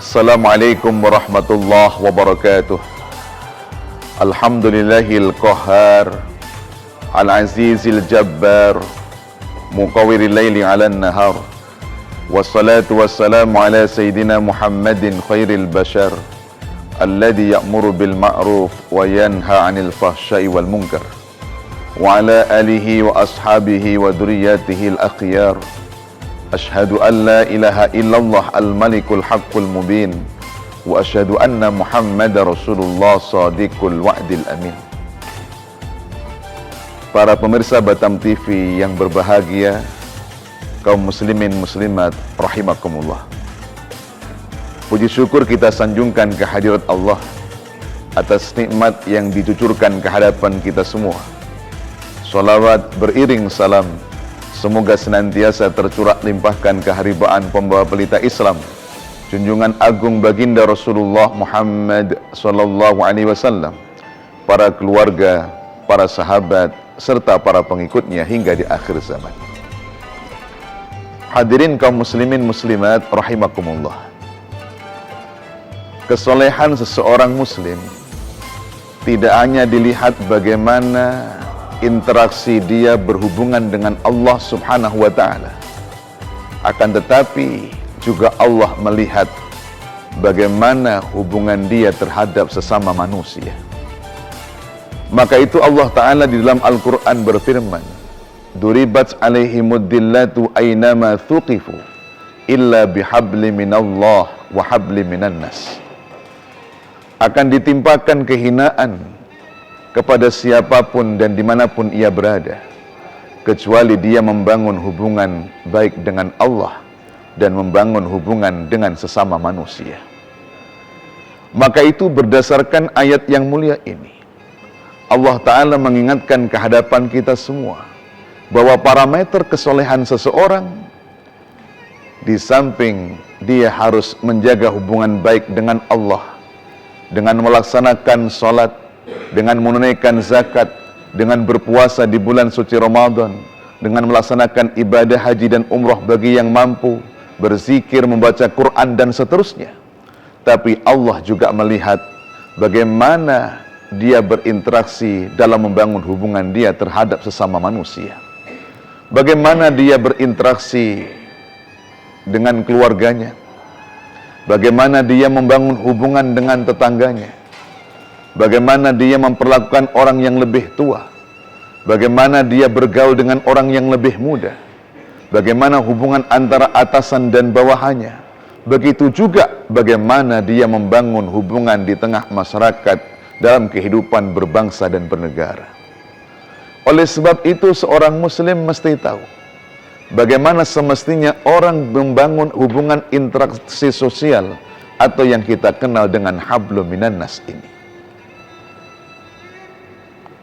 Assalamualaikum warahmatullahi wabarakatuh. Alhamdulillahil qahhar, al-azizil jabbar, muqawwiril laili 'alan nahar. Wassalatu wassalamu ala sayyidina Muhammadin khairil bashar, alladhi ya'muru bil ma'ruf wa yanha 'anil fahsya'i wal munkar. Wa ala alihi wa ashabihi wa dhurriyyatihi al-akhyar. Ashhadu an la ilaha illallah al-malikul haqqul mubin wa ashhadu anna Muhammadar Rasulullah shadiqul wa'dil amin. Para pemirsa Batam TV yang berbahagia, kaum muslimin muslimat rahimakumullah. Puji syukur kita sanjungkan kehadirat Allah atas nikmat yang dicucurkan ke hadapan kita semua. Salawat beriring salam semoga senantiasa tercurah limpahkan keharibaan pembawa pelita Islam, junjungan agung baginda Rasulullah Muhammad sallallahu alaihi wasallam, para keluarga, para sahabat, serta para pengikutnya hingga di akhir zaman. Hadirin kaum muslimin muslimat rahimakumullah. Kesolehan seseorang muslim tidak hanya dilihat bagaimana interaksi dia berhubungan dengan Allah subhanahu wa ta'ala, akan tetapi juga Allah melihat bagaimana hubungan dia terhadap sesama manusia. Maka itu Allah ta'ala di dalam Al-Quran berfirman, duribat alaihimud dillatu aynama thuqifu illa bihabli minallah wa habli minan nas. Akan ditimpakan kehinaan kepada siapapun dan dimanapun ia berada, kecuali dia membangun hubungan baik dengan Allah dan membangun hubungan dengan sesama manusia. Maka itu berdasarkan ayat yang mulia ini, Allah Ta'ala mengingatkan ke hadapan kita semua bahwa parameter kesolehan seseorang, di samping dia harus menjaga hubungan baik dengan Allah, dengan melaksanakan sholat, dengan menunaikan zakat, dengan berpuasa di bulan suci Ramadan, dengan melaksanakan ibadah haji dan umrah bagi yang mampu, berzikir, membaca Quran dan seterusnya. Tapi Allah juga melihat bagaimana dia berinteraksi dalam membangun hubungan dia terhadap sesama manusia. Bagaimana dia berinteraksi dengan keluarganya, bagaimana dia membangun hubungan dengan tetangganya, bagaimana dia memperlakukan orang yang lebih tua, bagaimana dia bergaul dengan orang yang lebih muda, bagaimana hubungan antara atasan dan bawahannya. Begitu juga bagaimana dia membangun hubungan di tengah masyarakat dalam kehidupan berbangsa dan bernegara. Oleh sebab itu seorang muslim mesti tahu bagaimana semestinya orang membangun hubungan interaksi sosial atau yang kita kenal dengan hablum minan nas ini.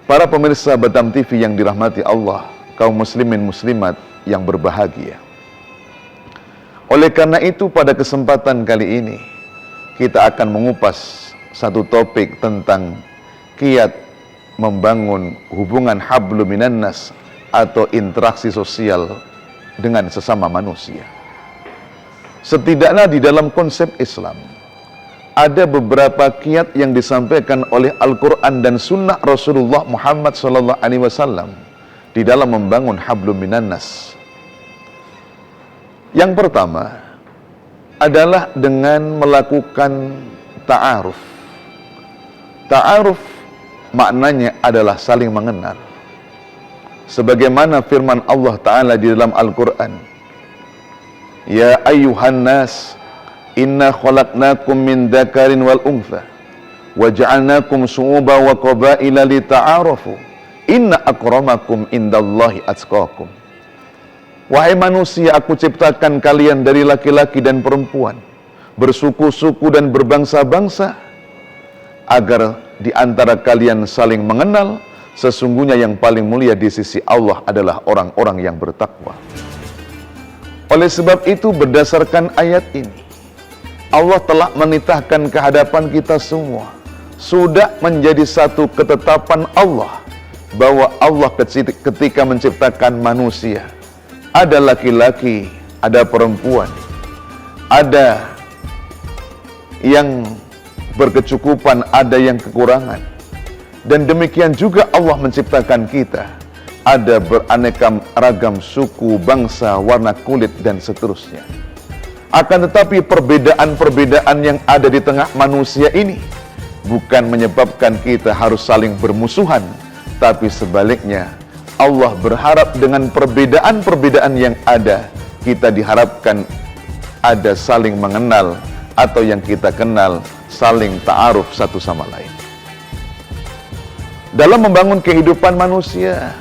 Para pemirsa Batam TV yang dirahmati Allah, kaum muslimin muslimat yang berbahagia. Oleh karena itu pada kesempatan kali ini kita akan mengupas satu topik tentang kiat membangun hubungan hablum minan nas atau interaksi sosial dengan sesama manusia. Setidaknya di dalam konsep Islam ada beberapa kiat yang disampaikan oleh Al-Quran dan Sunnah Rasulullah Muhammad SAW di dalam membangun hablum minan nas. Yang pertama adalah dengan melakukan ta'aruf. Ta'aruf maknanya adalah saling mengenal. Sebagaimana firman Allah Ta'ala di dalam Al-Quran, ya ayyuhan nas, inna khalaqnakum min dzakarin wal untha wa ja'alnakum syu'uban wa qabaila lita'arafu inna akramakum indallahi atqakum. Wahai manusia, aku ciptakan kalian dari laki-laki dan perempuan, bersuku-suku dan berbangsa-bangsa, agar di antara kalian saling mengenal. Sesungguhnya yang paling mulia di sisi Allah adalah orang-orang yang bertakwa. Oleh sebab itu berdasarkan ayat ini, Allah telah menitahkan ke hadapan kita semua, sudah menjadi satu ketetapan Allah, bahwa Allah ketika menciptakan manusia, ada laki-laki, ada perempuan, ada yang berkecukupan, ada yang kekurangan. Dan demikian juga Allah menciptakan kita. Ada beraneka ragam suku, bangsa, warna kulit, dan seterusnya. Akan tetapi perbedaan-perbedaan yang ada di tengah manusia ini bukan menyebabkan kita harus saling bermusuhan, tapi sebaliknya Allah berharap dengan perbedaan-perbedaan yang ada, kita diharapkan ada saling mengenal, atau yang kita kenal saling ta'aruf satu sama lain. Dalam membangun kehidupan manusia,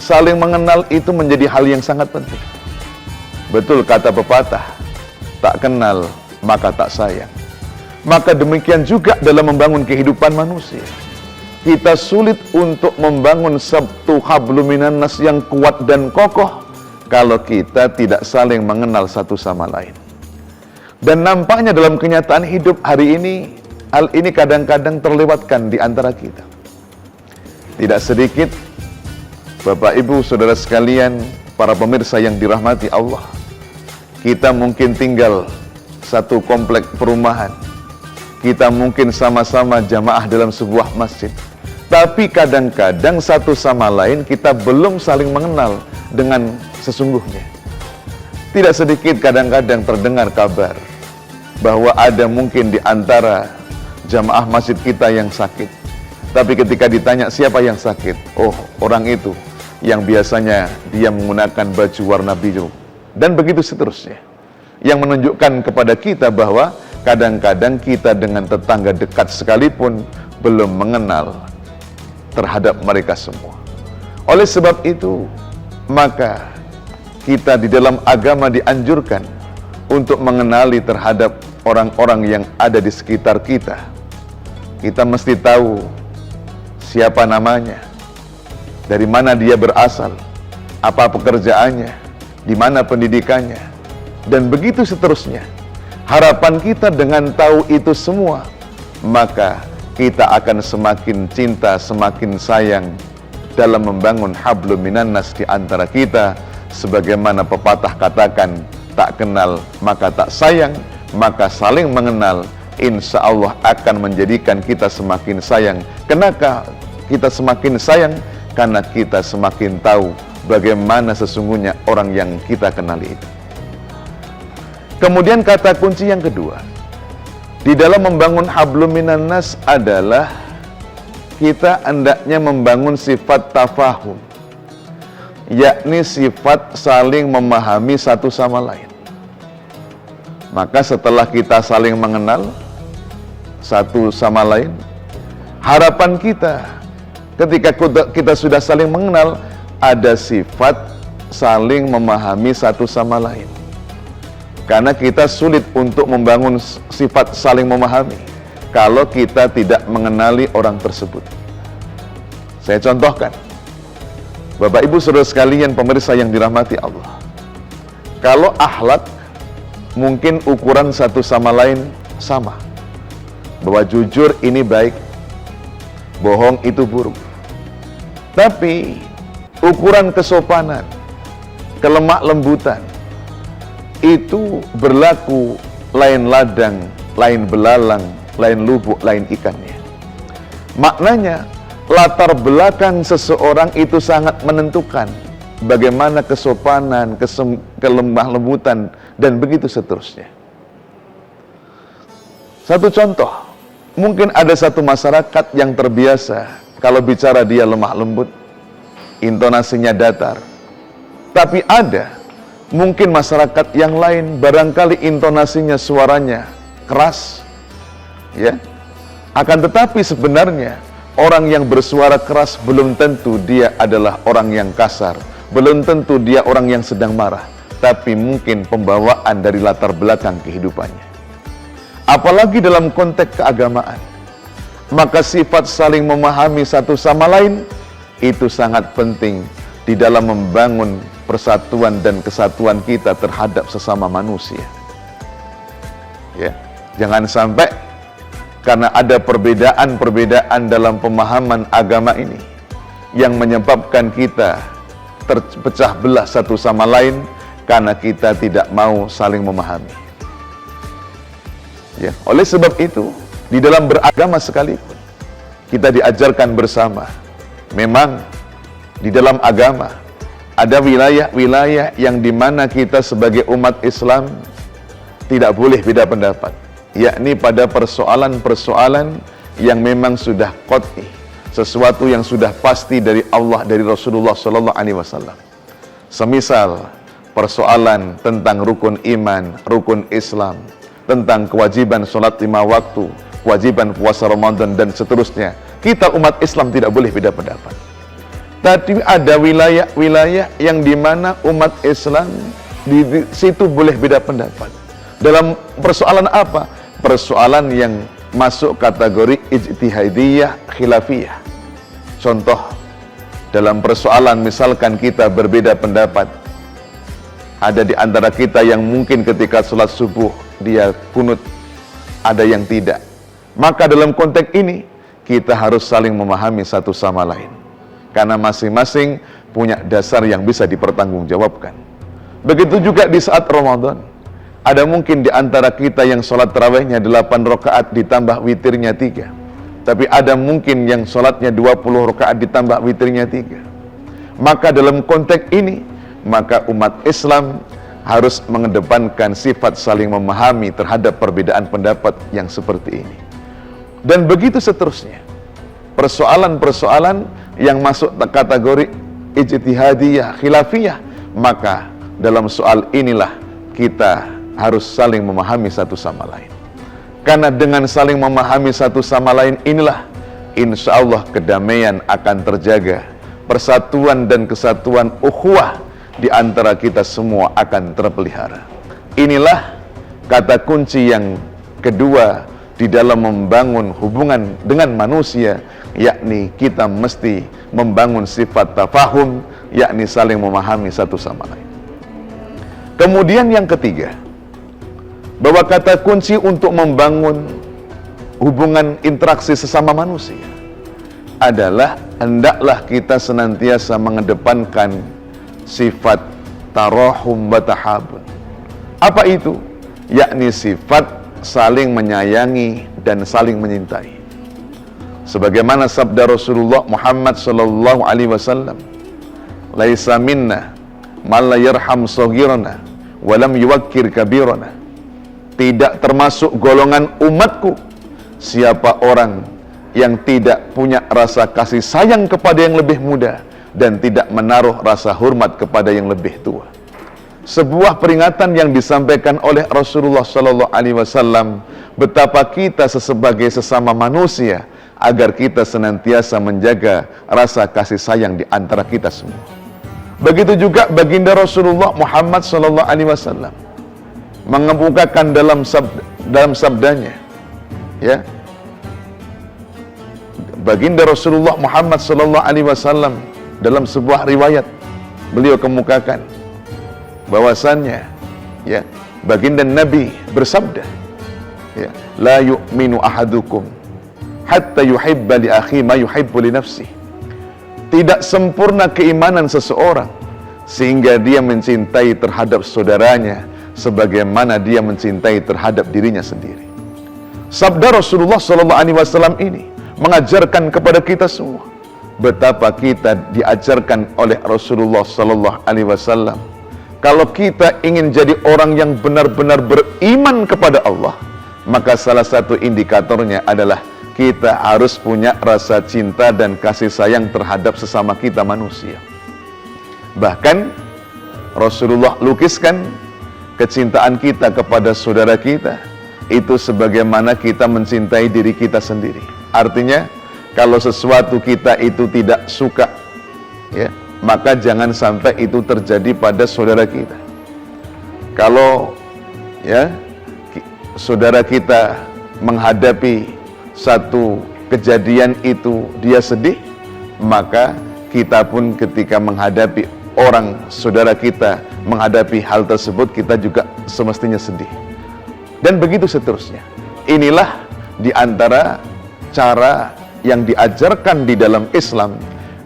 saling mengenal itu menjadi hal yang sangat penting. Betul kata pepatah, tak kenal maka tak sayang. Maka demikian juga dalam membangun kehidupan manusia, kita sulit untuk membangun satu hablum minan nas yang kuat dan kokoh kalau kita tidak saling mengenal satu sama lain. Dan nampaknya dalam kenyataan hidup hari ini, hal ini kadang-kadang terlewatkan di antara kita. Tidak sedikit Bapak Ibu Saudara sekalian, para pemirsa yang dirahmati Allah, kita mungkin tinggal satu komplek perumahan, kita mungkin sama-sama jamaah dalam sebuah masjid, tapi kadang-kadang satu sama lain kita belum saling mengenal dengan sesungguhnya. Tidak sedikit kadang-kadang terdengar kabar bahwa ada mungkin di antara jamaah masjid kita yang sakit, tapi ketika ditanya siapa yang sakit, oh orang itu yang biasanya dia menggunakan baju warna biru, dan begitu seterusnya, yang menunjukkan kepada kita bahwa kadang-kadang kita dengan tetangga dekat sekalipun belum mengenal terhadap mereka semua. Oleh sebab itu, maka kita di dalam agama dianjurkan untuk mengenali terhadap orang-orang yang ada di sekitar kita. Kita mesti tahu siapa namanya, dari mana dia berasal, apa pekerjaannya, di mana pendidikannya, dan begitu seterusnya. Harapan kita dengan tahu itu semua, maka kita akan semakin cinta, semakin sayang dalam membangun hablum minan nas di antara kita. Sebagaimana pepatah katakan, tak kenal maka tak sayang, maka saling mengenal insya Allah akan menjadikan kita semakin sayang. Kenapa kita semakin sayang? Karena kita semakin tahu bagaimana sesungguhnya orang yang kita kenali itu. Kemudian kata kunci yang kedua di dalam membangun hablum minan nas adalah kita hendaknya membangun sifat tafahum, yakni sifat saling memahami satu sama lain. Maka setelah kita saling mengenal satu sama lain, harapan kita ketika kita sudah saling mengenal, ada sifat saling memahami satu sama lain. Karena kita sulit untuk membangun sifat saling memahami kalau kita tidak mengenali orang tersebut. Saya contohkan, Bapak Ibu Saudara sekalian pemirsa yang dirahmati Allah, kalau akhlak mungkin ukuran satu sama lain sama, bahwa jujur ini baik, bohong itu buruk. Tapi ukuran kesopanan, kelemah lembutan itu berlaku lain ladang, lain belalang, lain lubuk, lain ikannya. Maknanya latar belakang seseorang itu sangat menentukan bagaimana kesopanan, kelemah lembutan, dan begitu seterusnya. Satu contoh, mungkin ada satu masyarakat yang terbiasa kalau bicara dia lemah lembut, intonasinya datar. Tapi ada mungkin masyarakat yang lain barangkali intonasinya, suaranya keras, ya. Akan tetapi sebenarnya orang yang bersuara keras belum tentu dia adalah orang yang kasar, belum tentu dia orang yang sedang marah, tapi mungkin pembawaan dari latar belakang kehidupannya. Apalagi dalam konteks keagamaan, maka sifat saling memahami satu sama lain itu sangat penting di dalam membangun persatuan dan kesatuan kita terhadap sesama manusia. Ya, jangan sampai karena ada perbedaan-perbedaan dalam pemahaman agama ini yang menyebabkan kita terpecah belah satu sama lain karena kita tidak mau saling memahami. Ya, oleh sebab itu, di dalam beragama sekalipun kita diajarkan bersama. Memang di dalam agama ada wilayah-wilayah yang dimana kita sebagai umat Islam tidak boleh beda pendapat, yakni pada persoalan-persoalan yang memang sudah qat'i, sesuatu yang sudah pasti dari Allah, dari Rasulullah Sallallahu Alaihi Wasallam. Semisal persoalan tentang rukun iman, rukun Islam, tentang kewajiban sholat 5 waktu, kewajiban puasa Ramadan, dan seterusnya. Kita umat Islam tidak boleh beda pendapat. Tapi ada wilayah-wilayah yang dimana umat Islam di situ boleh beda pendapat. Dalam persoalan apa? Persoalan yang masuk kategori ijtihadiyah khilafiyah. Contoh, dalam persoalan misalkan kita berbeda pendapat, ada di antara kita yang mungkin ketika sholat subuh dia kunut, ada yang tidak. Maka dalam konteks ini kita harus saling memahami satu sama lain, karena masing-masing punya dasar yang bisa dipertanggungjawabkan. Begitu juga di saat Ramadan, ada mungkin di antara kita yang sholat tarawihnya 8 rakaat ditambah witirnya 3, tapi ada mungkin yang sholatnya 20 rakaat ditambah witirnya 3. Maka dalam konteks ini, maka umat Islam harus mengedepankan sifat saling memahami terhadap perbedaan pendapat yang seperti ini. Dan begitu seterusnya. Persoalan-persoalan yang masuk kategori ijtihadiyah khilafiyah, maka dalam soal inilah kita harus saling memahami satu sama lain. Karena dengan saling memahami satu sama lain inilah insya Allah kedamaian akan terjaga, persatuan dan kesatuan ukhuwah di antara kita semua akan terpelihara. Inilah kata kunci yang kedua di dalam membangun hubungan dengan manusia, yakni kita mesti membangun sifat tafahum, yakni saling memahami satu sama lain. Kemudian yang ketiga, bahwa kata kunci untuk membangun hubungan interaksi sesama manusia adalah hendaklah kita senantiasa mengedepankan sifat tarahum wa tahabun. Apa itu? Yakni sifat saling menyayangi dan saling menyintai. Sebagaimana sabda Rasulullah Muhammad sallallahu alaihi wasallam, "Laisa minna man la yarham saghirana wa lam yuwakkir kabirana." Tidak termasuk golongan umatku siapa orang yang tidak punya rasa kasih sayang kepada yang lebih muda dan tidak menaruh rasa hormat kepada yang lebih tua. Sebuah peringatan yang disampaikan oleh Rasulullah Sallallahu Alaihi Wasallam betapa kita sebagai sesama manusia agar kita senantiasa menjaga rasa kasih sayang di antara kita semua. Begitu juga baginda Rasulullah Muhammad Sallallahu Alaihi Wasallam mengemukakan dalam sabdanya, ya, baginda Rasulullah Muhammad Sallallahu Alaihi Wasallam dalam sebuah riwayat beliau kemukakan bahwasannya, ya, baginda Nabi bersabda, ya, la yu'minu ahadukum hatta yuhibba li akhi ma yuhibbu li nafsi. Tidak sempurna keimanan seseorang sehingga dia mencintai terhadap saudaranya sebagaimana dia mencintai terhadap dirinya sendiri. Sabda Rasulullah sallallahu alaihi wasallam ini mengajarkan kepada kita semua betapa kita diajarkan oleh Rasulullah sallallahu alaihi wasallam, kalau kita ingin jadi orang yang benar-benar beriman kepada Allah, maka salah satu indikatornya adalah kita harus punya rasa cinta dan kasih sayang terhadap sesama kita manusia. Bahkan Rasulullah lukiskan kecintaan kita kepada saudara kita itu sebagaimana kita mencintai diri kita sendiri. Artinya, kalau sesuatu kita itu tidak suka, ya, maka jangan sampai itu terjadi pada saudara kita. Kalau, ya, saudara kita menghadapi satu kejadian itu dia sedih, maka kita pun ketika menghadapi orang saudara kita menghadapi hal tersebut, kita juga semestinya sedih. Dan begitu seterusnya. Inilah di antara cara yang diajarkan di dalam Islam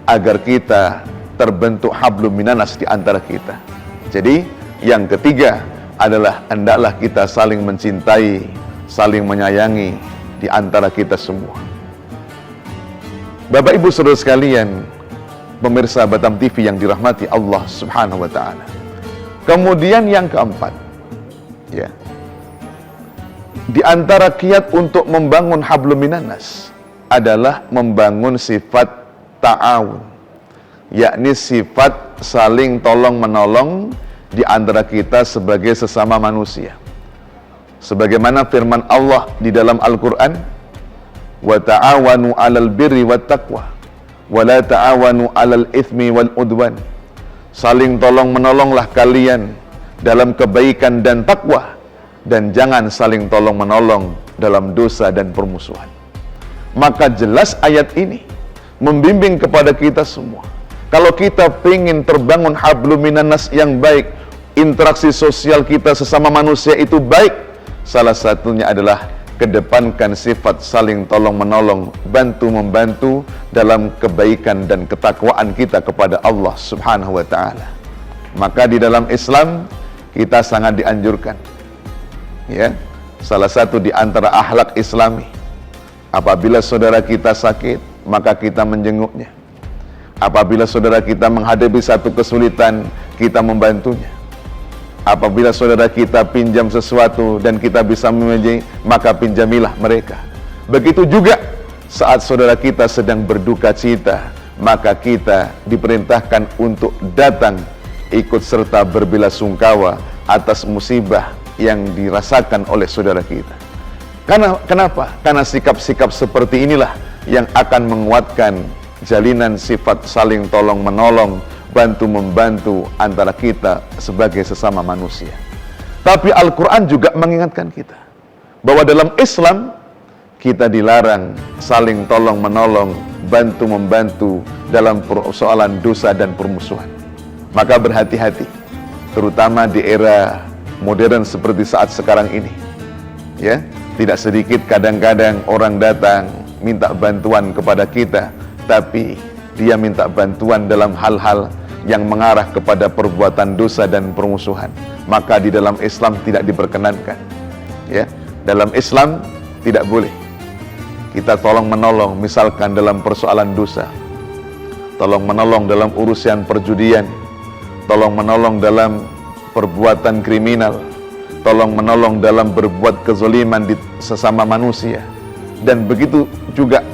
agar kita terbentuk hablum minanas di antara kita. Jadi yang ketiga adalah hendaklah kita saling mencintai, saling menyayangi di antara kita semua. Bapak Ibu saudara sekalian, pemirsa Batam TV yang dirahmati Allah Subhanahu wa taala. Kemudian yang keempat, ya. Di antara kiat untuk membangun hablum minannas adalah membangun sifat ta'awun, yakni sifat saling tolong-menolong di antara kita sebagai sesama manusia. Sebagaimana firman Allah di dalam Al-Quran, wa ta'awanu 'alal birri wat taqwa wa la ta'awanu 'alal itsmi wal udwan. Saling tolong-menolonglah kalian dalam kebaikan dan takwa, dan jangan saling tolong-menolong dalam dosa dan permusuhan. Maka jelas ayat ini membimbing kepada kita semua. Kalau kita ingin terbangun hablum minannas yang baik, interaksi sosial kita sesama manusia itu baik, salah satunya adalah kedepankan sifat saling tolong-menolong, bantu-membantu dalam kebaikan dan ketakwaan kita kepada Allah Subhanahu wa ta'ala. Maka di dalam Islam kita sangat dianjurkan, ya, salah satu di antara akhlak Islami, apabila saudara kita sakit, maka kita menjenguknya. Apabila saudara kita menghadapi satu kesulitan, kita membantunya. Apabila saudara kita pinjam sesuatu dan kita bisa memiliki, maka pinjamilah mereka. Begitu juga saat saudara kita sedang berduka cita, maka kita diperintahkan untuk datang ikut serta berbelasungkawa atas musibah yang dirasakan oleh saudara kita. Kenapa? Karena sikap-sikap seperti inilah yang akan menguatkan jalinan sifat saling tolong-menolong, bantu-membantu antara kita sebagai sesama manusia. Tapi Al-Quran juga mengingatkan kita bahwa dalam Islam kita dilarang saling tolong-menolong, bantu-membantu dalam persoalan dosa dan permusuhan. Maka berhati-hati, terutama di era modern seperti saat sekarang ini, ya. Tidak sedikit kadang-kadang orang datang minta bantuan kepada kita, tapi dia minta bantuan dalam hal-hal yang mengarah kepada perbuatan dosa dan permusuhan. Maka di dalam Islam tidak diperkenankan, ya. Dalam Islam tidak boleh kita tolong menolong, misalkan dalam persoalan dosa, tolong menolong dalam urusan perjudian, tolong menolong dalam perbuatan kriminal, tolong menolong dalam berbuat kezaliman di sesama manusia, dan begitu juga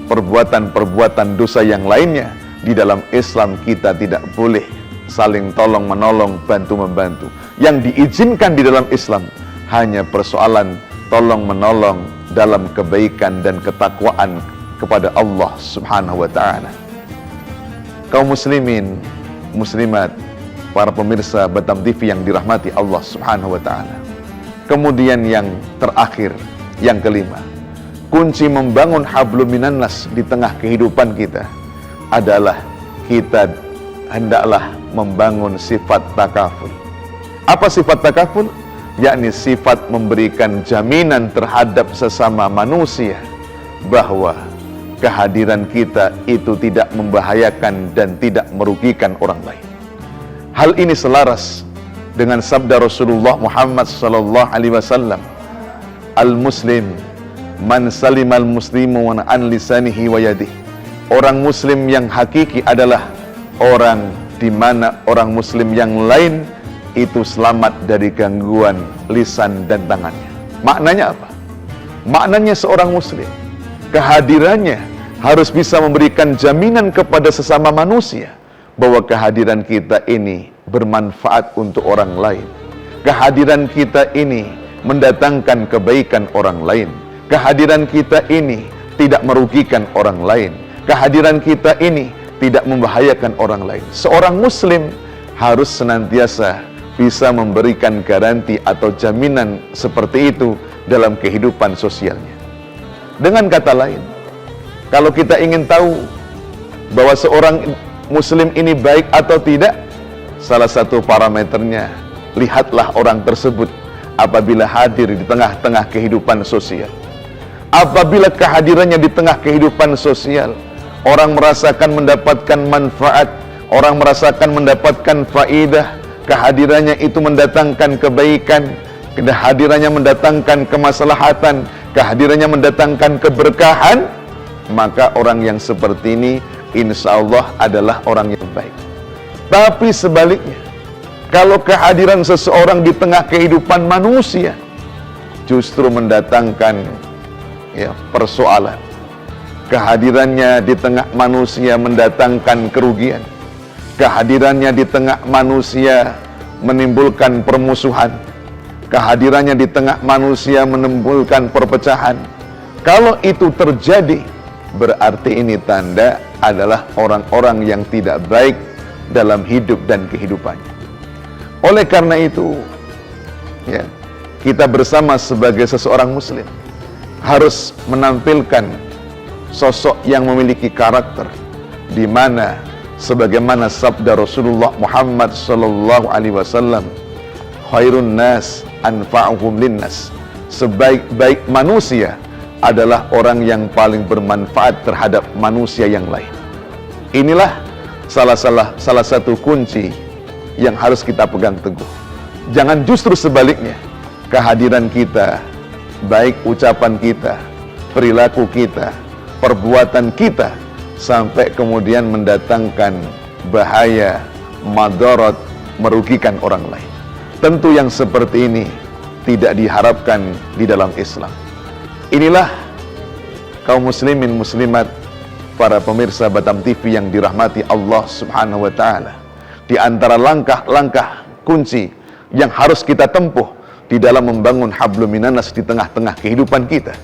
perbuatan-perbuatan dosa yang lainnya. Di dalam Islam kita tidak boleh saling tolong menolong, bantu membantu. Yang diizinkan di dalam Islam hanya persoalan tolong menolong dalam kebaikan dan ketakwaan kepada Allah Subhanahu wa ta'ala. Kaum muslimin, muslimat, para pemirsa Batam TV yang dirahmati Allah Subhanahu wa ta'ala. Kemudian yang terakhir, yang kelima, kunci membangun hablum minannas di tengah kehidupan kita adalah kita hendaklah membangun sifat takaful. Apa sifat takaful? Yakni sifat memberikan jaminan terhadap sesama manusia bahwa kehadiran kita itu tidak membahayakan dan tidak merugikan orang lain. Hal ini selaras dengan sabda Rasulullah Muhammad sallallahu alaihi wasallam, al-muslim man salimal muslimu an lisanihi wa yadihi. Orang muslim yang hakiki adalah orang di mana orang muslim yang lain itu selamat dari gangguan lisan dan tangannya. Maknanya apa? Maknanya seorang muslim, kehadirannya harus bisa memberikan jaminan kepada sesama manusia bahwa kehadiran kita ini bermanfaat untuk orang lain. Kehadiran kita ini mendatangkan kebaikan orang lain. Kehadiran kita ini tidak merugikan orang lain. Kehadiran kita ini tidak membahayakan orang lain. Seorang muslim harus senantiasa bisa memberikan garansi atau jaminan seperti itu dalam kehidupan sosialnya. Dengan kata lain, kalau kita ingin tahu bahwa seorang muslim ini baik atau tidak, salah satu parameternya, lihatlah orang tersebut apabila hadir di tengah-tengah kehidupan sosial. Apabila kehadirannya di tengah kehidupan sosial, orang merasakan mendapatkan manfaat, orang merasakan mendapatkan faidah, kehadirannya itu mendatangkan kebaikan, kehadirannya mendatangkan kemaslahatan, kehadirannya mendatangkan keberkahan, maka orang yang seperti ini insya Allah adalah orang yang baik. Tapi sebaliknya, kalau kehadiran seseorang di tengah kehidupan manusia justru mendatangkan persoalan, kehadirannya di tengah manusia mendatangkan kerugian, kehadirannya di tengah manusia menimbulkan permusuhan, kehadirannya di tengah manusia menimbulkan perpecahan. Kalau itu terjadi, berarti ini tanda adalah orang-orang yang tidak baik dalam hidup dan kehidupannya. Oleh karena itu, kita bersama sebagai seseorang muslim harus menampilkan sosok yang memiliki karakter, di mana sebagaimana sabda Rasulullah Muhammad sallallahu alaihi wasallam, khairun nas anfa'uhum linnas, sebaik-baik manusia adalah orang yang paling bermanfaat terhadap manusia yang lain. Inilah salah satu kunci yang harus kita pegang teguh. Jangan justru sebaliknya, kehadiran kita, baik ucapan kita, perilaku kita, perbuatan kita, sampai kemudian mendatangkan bahaya, madarat, merugikan orang lain. Tentu yang seperti ini tidak diharapkan di dalam Islam. Inilah kaum muslimin muslimat, para pemirsa Batam TV yang dirahmati Allah Subhanahu wa taala. Di antara langkah-langkah kunci yang harus kita tempuh di dalam membangun hablum minanas di tengah-tengah kehidupan kita,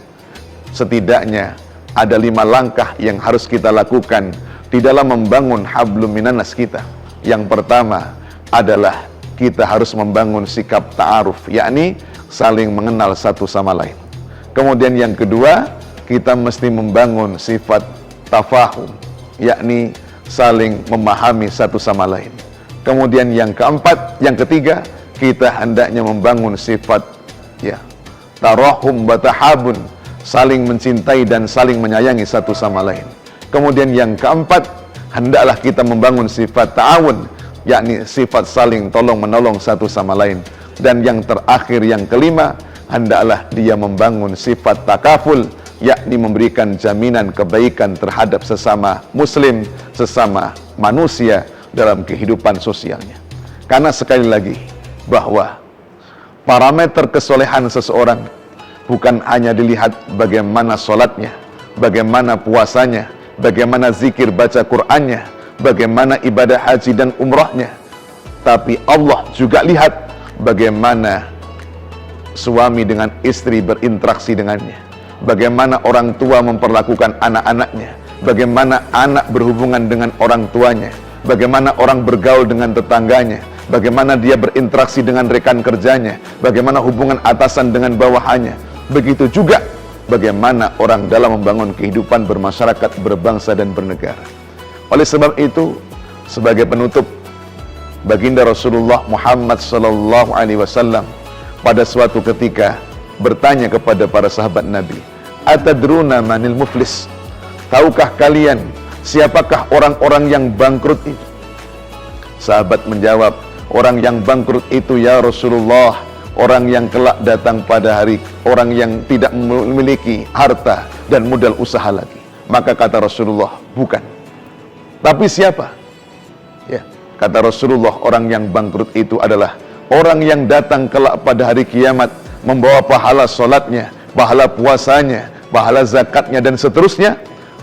setidaknya ada 5 langkah yang harus kita lakukan di dalam membangun hablum minanas kita. Yang pertama adalah kita harus membangun sikap ta'aruf, yakni saling mengenal satu sama lain. Kemudian yang kedua, kita mesti membangun sifat tafahum, yakni saling memahami satu sama lain. Kemudian yang ketiga, kita hendaknya membangun sifat tarahum wa tahabun, saling mencintai dan saling menyayangi satu sama lain. Kemudian yang keempat, hendaklah kita membangun sifat ta'awun, yakni sifat saling tolong menolong satu sama lain. Dan yang terakhir, yang kelima, hendaklah dia membangun sifat takaful, yakni memberikan jaminan kebaikan terhadap sesama muslim, sesama manusia dalam kehidupan sosialnya. Karena sekali lagi, bahwa parameter kesolehan seseorang bukan hanya dilihat bagaimana sholatnya, bagaimana puasanya, bagaimana zikir baca Qur'annya, bagaimana ibadah haji dan umrahnya, tapi Allah juga lihat bagaimana suami dengan istri berinteraksi dengannya, bagaimana orang tua memperlakukan anak-anaknya, bagaimana anak berhubungan dengan orang tuanya, bagaimana orang bergaul dengan tetangganya, bagaimana dia berinteraksi dengan rekan kerjanya, bagaimana hubungan atasan dengan bawahannya. Begitu juga bagaimana orang dalam membangun kehidupan bermasyarakat, berbangsa dan bernegara. Oleh sebab itu, sebagai penutup, baginda Rasulullah Muhammad sallallahu alaihi wasallam pada suatu ketika bertanya kepada para sahabat Nabi, "Atadruna manil muflis?" Tahukah kalian siapakah orang-orang yang bangkrut itu? Sahabat menjawab, orang yang bangkrut itu ya Rasulullah, orang yang kelak datang pada hari, orang yang tidak memiliki harta dan modal usaha lagi. Maka kata Rasulullah, bukan. Tapi siapa? Kata Rasulullah, orang yang bangkrut itu adalah orang yang datang kelak pada hari kiamat membawa pahala sholatnya, pahala puasanya, pahala zakatnya dan seterusnya,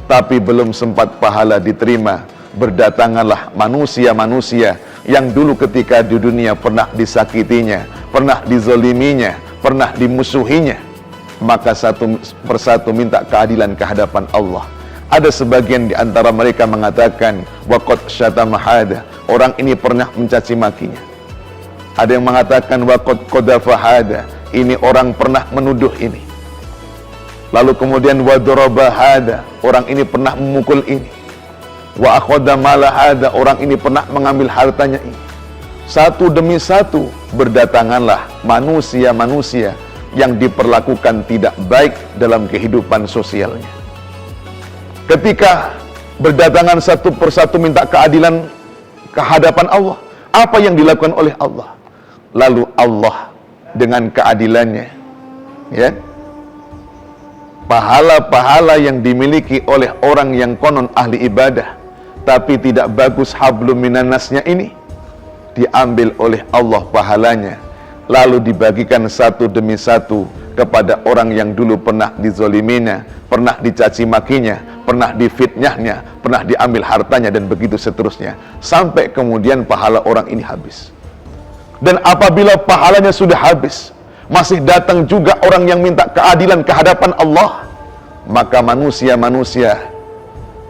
tapi belum sempat pahala diterima, berdatanganlah manusia-manusia yang dulu ketika di dunia pernah disakitinya, pernah dizoliminya, pernah dimusuhinya, maka satu persatu minta keadilan ke hadapan Allah. Ada sebagian di antara mereka mengatakan, waqad syatama hada, orang ini pernah mencaci makinya. Ada yang mengatakan waqad qadafa hada, ini orang pernah menuduh ini. Lalu kemudian wadaraba hada, orang ini pernah memukul ini. Wa akhadha mala hada, orang ini pernah mengambil hartanya ini. Satu demi satu berdatanganlah manusia-manusia yang diperlakukan tidak baik dalam kehidupan sosialnya. Ketika berdatangan satu persatu minta keadilan ke hadapan Allah, apa yang dilakukan oleh Allah? Lalu Allah dengan keadilannya, ya. Pahala-pahala yang dimiliki oleh orang yang konon ahli ibadah tapi tidak bagus hablum minannasnya ini, diambil oleh Allah pahalanya, lalu dibagikan satu demi satu kepada orang yang dulu pernah dizoliminya, pernah dicaci makinya, pernah difitnahnya, pernah diambil hartanya, dan begitu seterusnya, sampai kemudian pahala orang ini habis. Dan apabila pahalanya sudah habis, masih datang juga orang yang minta keadilan ke hadapan Allah, maka manusia-manusia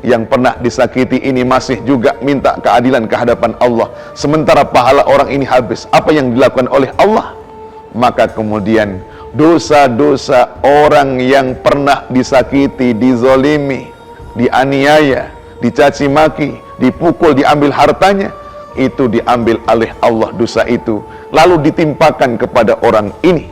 yang pernah disakiti ini masih juga minta keadilan ke hadapan Allah, sementara pahala orang ini habis. Apa yang dilakukan oleh Allah? Maka kemudian dosa-dosa orang yang pernah disakiti, dizolimi, dianiaya, dicaci maki, dipukul, diambil hartanya, itu diambil oleh Allah dosa itu, lalu ditimpakan kepada orang ini.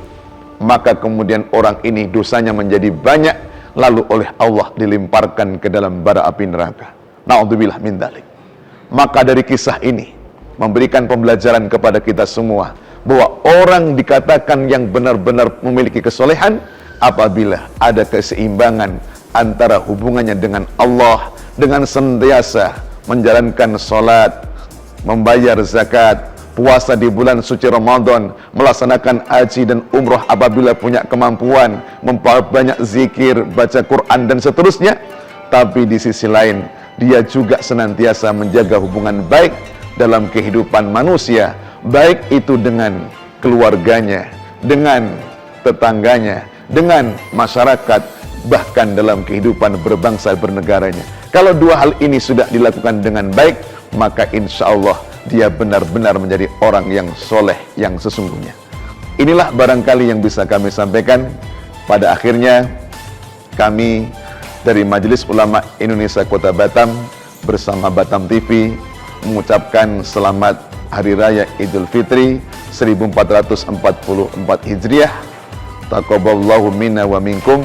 Maka kemudian orang ini dosanya menjadi banyak, lalu oleh Allah dilemparkan ke dalam bara api neraka. Na'udzubillah min dzalik. Maka dari kisah ini memberikan pembelajaran kepada kita semua bahwa orang dikatakan yang benar-benar memiliki kesolehan apabila ada keseimbangan antara hubungannya dengan Allah, dengan senantiasa menjalankan salat, membayar zakat, puasa di bulan suci Ramadan, melaksanakan haji dan umroh apabila punya kemampuan, memperbanyak zikir, baca Quran dan seterusnya. Tapi di sisi lain, dia juga senantiasa menjaga hubungan baik dalam kehidupan manusia, baik itu dengan keluarganya, dengan tetangganya, dengan masyarakat, bahkan dalam kehidupan berbangsa bernegaranya. Kalau dua hal ini sudah dilakukan dengan baik, maka insya Allah dia benar-benar menjadi orang yang soleh yang sesungguhnya. Inilah barangkali yang bisa kami sampaikan. Pada akhirnya kami dari Majelis Ulama Indonesia Kota Batam bersama Batam TV mengucapkan selamat Hari Raya Idul Fitri 1444 Hijriah. Taqabbalallahu minna wa minkum.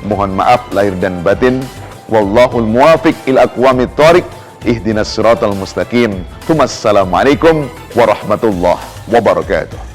Mohon maaf lahir dan batin. Wallahul muwafiq ila aqwamit thoriq. Ihdinas siratal mustaqim. Assalamualaikum warahmatullahi wabarakatuh.